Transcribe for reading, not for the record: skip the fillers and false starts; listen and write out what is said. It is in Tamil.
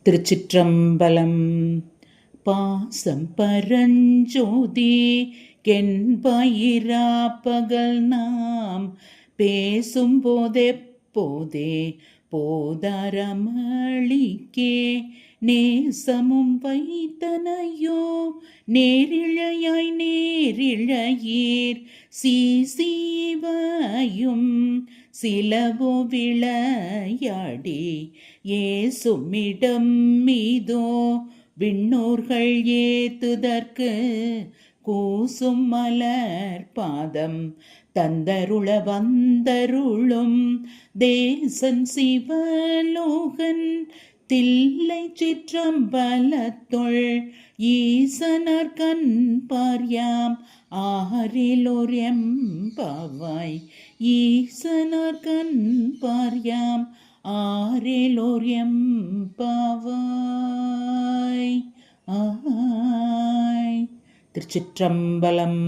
திருச்சிற்றம்பலம். பாசம் பரஞ்சோதி கென்பயிரா பகல் நாம் பேசும் போதெப்போதே போதாரமளிக்கே நேசமும் வைத்தனையோ நேரிழையாய் நேரிழையீர் சீசீவையும் சிலவோ விளையாடி ஏசுமிடம் மீதோ விண்ணோர்கள் ஏத்துதற்கு கூசும் மலர் பாதம் தந்தருள வந்தருளும் தேசன் சிவலோகன் தில்லை சிற்றம்பலத்தொள் ஈசனர் கண் பார்யாம் ஆரிலோர் எம்பாவாய் ஈசனர் கண் பார்யாம் ஆரிலோர் எம்பாவாய். திருச்சிற்றம்பலம்.